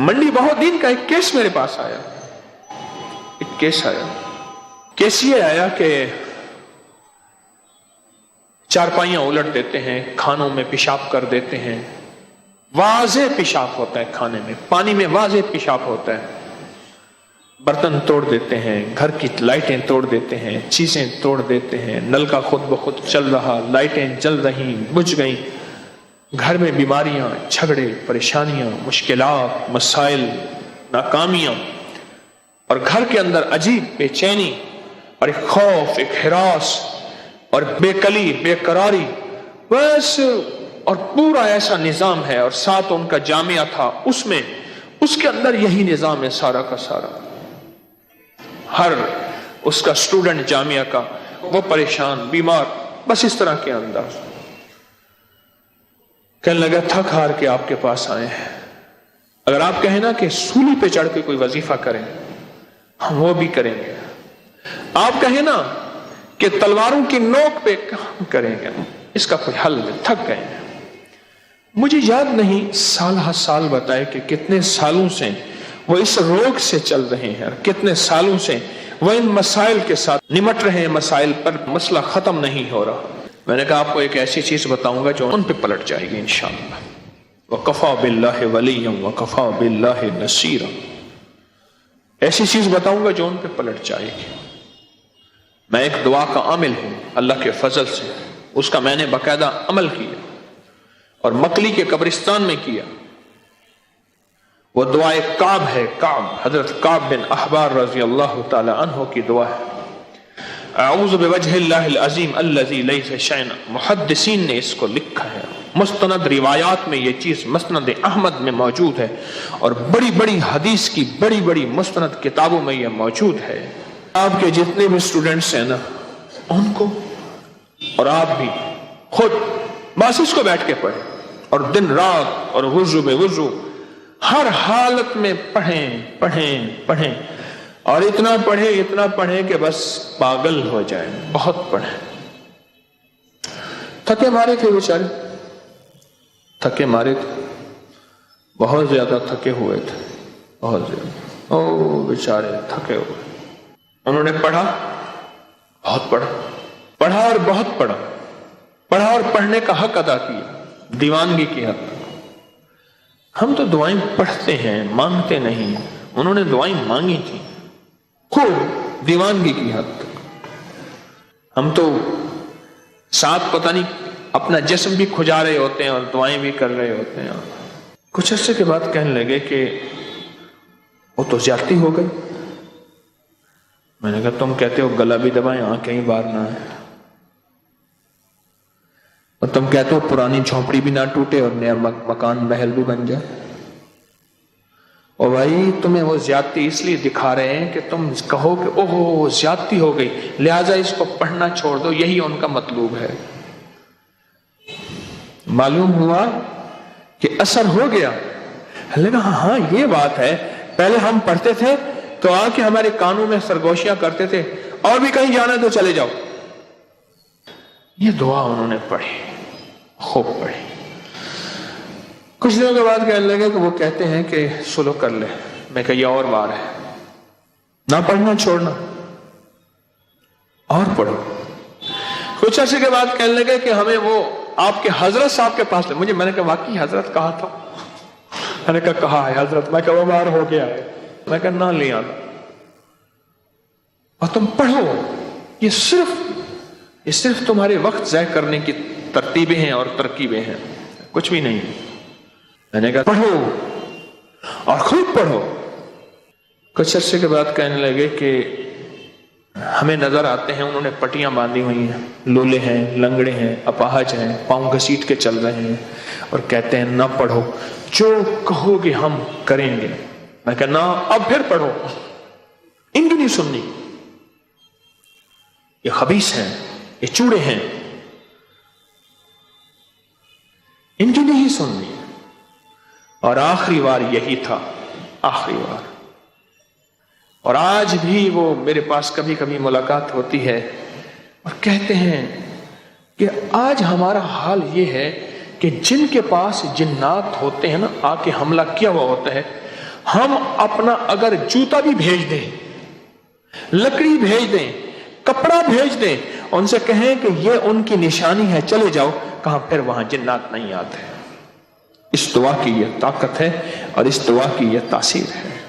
मंडी बहुत दिन का एक केस मेरे पास आया, एक केस आया। केस ये आया कि चारपाइयां उलट देते हैं, खानों में पेशाब कर देते हैं, वाज़े पेशाब होता है खाने में, पानी में वाज़े पेशाब होता है, बर्तन तोड़ देते हैं, घर की लाइटें तोड़ देते हैं, चीजें तोड़ देते हैं, नल का खुद ब खुद चल रहा, लाइटें जल रही, बुझ गई, घर में बीमारियां, झगड़े, परेशानियां, मुश्किलात, मसाइल, नाकामियां, और घर के अंदर अजीब बेचैनी और एक खौफ, एक हिरास और बेकली, बेकरारी, बस। और पूरा ऐसा निजाम है, और साथ उनका जामिया था, उसमें उसके अंदर यही निजाम है सारा का सारा। हर उसका स्टूडेंट जामिया का वो परेशान, बीमार, बस इस तरह के अंदर। कहने लगा थक हार के आपके पास आए हैं, अगर आप कहें ना कि सूली पे चढ़ के कोई वजीफा करें, हम वो भी करेंगे। आप कहें ना कि तलवारों की नोक पे काम करेंगे, इसका कोई हल नहीं, थक गए हैं। मुझे याद नहीं साल हर साल बताए कि कितने सालों से वो इस रोग से चल रहे हैं, और कितने सालों से वो इन मसाइल के साथ निमट रहे हैं, मसाइल पर मसला खत्म नहीं हो रहा। मैंने कहा आपको एक ऐसी चीज बताऊंगा जो उन पे पलट जाएगी इंशाअल्लाह। वकफा बिल्लाहि वलिय्यन वकफा बिल्लाहि नसीरा, ऐसी चीज बताऊंगा जो उन पे पलट जाएगी। मैं एक दुआ का आमिल हूं अल्लाह के फजल से, उसका मैंने बाकायदा अमल किया और मकली के कब्रिस्तान में किया। वो दुआ एक काब है, काब, हजरत काब बिन अहबार रजी अल्लाह ताला अन्हु की दुआ है। अऊज़ु बिवजहिल्लाहिल अज़ीम अल्लज़ी लैसा शैअन, मुहद्दिसीन ने इसको लिखा है, मुस्तनद रिवायात में ये चीज मसनद अहमद में मौजूद है, और बड़ी बड़ी हदीस की बड़ी बड़ी मुस्तनद किताबों में ये मौजूद है। आपके जितने भी स्टूडेंट्स हैं ना, उनको और आप भी खुद बस इसको बैठ के पढ़ें, और दिन रात और वुज़ू में वुज़ू हर हालत में पढ़ें पढ़ें पढ़ें, और इतना पढ़ें कि बस पागल हो जाए, बहुत पढ़ें। थके मारे थे बेचारे, थके मारे थे, बहुत ज्यादा थके हुए थे, बहुत ज्यादा। ओ बेचारे थके हुए। उन्होंने पढ़ा, बहुत पढ़ा, पढ़ा और बहुत पढ़ा, पढ़ा और पढ़ने का हक अदा किया, दीवानगी की हक। हम तो दुआएं पढ़ते हैं, मांगते नहीं। उन्होंने दुआएं मांगी थी खूब, दीवानगी की हद तक। हम तो साथ पता नहीं अपना जिस्म भी खुजा रहे होते हैं और दुआएं भी कर रहे होते हैं। कुछ अर्से के बाद कहने लगे कि वो तो ज्यादती हो गई। मैंने कहा तुम कहते हो गला भी दबाएं, आंखें ही बाहर ना आए, और तुम कहते हो पुरानी झोंपड़ी भी ना टूटे और नया मकान महल भी बन जाए। और भाई तुम्हें वो ज्यादती इसलिए दिखा रहे हैं कि तुम कहो कि ओहो ज्यादती हो गई, लिहाजा इसको पढ़ना छोड़ दो, यही उनका मतलूब है। मालूम हुआ कि असर हो गया। लगा हाँ ये बात है, पहले हम पढ़ते थे तो आके हमारे कानों में सरगोशियां करते थे, और भी कहीं जाना तो चले जाओ। ये दुआ उन्होंने पढ़ी, खूब पढ़ी। कुछ दिनों के बाद कहने लगे कि वो कहते हैं कि सुलह कर ले। मैं कहा ये और बार है, ना पढ़ना छोड़ना, और पढ़ो। कुछ अर्से के बाद कहने लगे कि हमें वो आपके हजरत साहब के पास ले। मैंने कहा वाकई हजरत कहा था? मैंने कहा है हजरत। मैं कहा वो बार हो गया है। मैं कहा ना ले आना और तुम पढ़ो। ये सिर्फ तुम्हारे वक्त ज़ाय करने की तरतीबें हैं और तरकीबें हैं, कुछ भी नहीं। मैंने कहा पढ़ो और खूब पढ़ो। कुछ अर्से के बाद कहने लगे कि हमें नजर आते हैं, उन्होंने पट्टियां बांधी हुई हैं, लोले हैं, लंगड़े हैं, अपाहज हैं, पांव घसीट के चल रहे हैं, और कहते हैं ना पढ़ो, जो कहोगे हम करेंगे। मैं कहा ना अब फिर पढ़ो, इनकी नहीं सुननी, ये खबीस हैं, ये चूड़े हैं, इनकी नहीं सुननी। और आखिरी बार यही था, आखिरी बार। और आज भी वो मेरे पास कभी कभी मुलाकात होती है और कहते हैं कि आज हमारा हाल ये है कि जिनके पास जिन्नात होते हैं ना, आके हमला किया हुआ होता है, ہم اپنا اگر جوتا بھی بھیج دیں، لکڑی بھیج دیں، کپڑا بھیج دیں، ان سے کہیں کہ یہ ان کی نشانی ہے، چلے جاؤ، کہاں پھر وہاں جنات نہیں آتے۔ اس دعا کی یہ طاقت ہے اور اس دعا کی یہ تاثیر ہے۔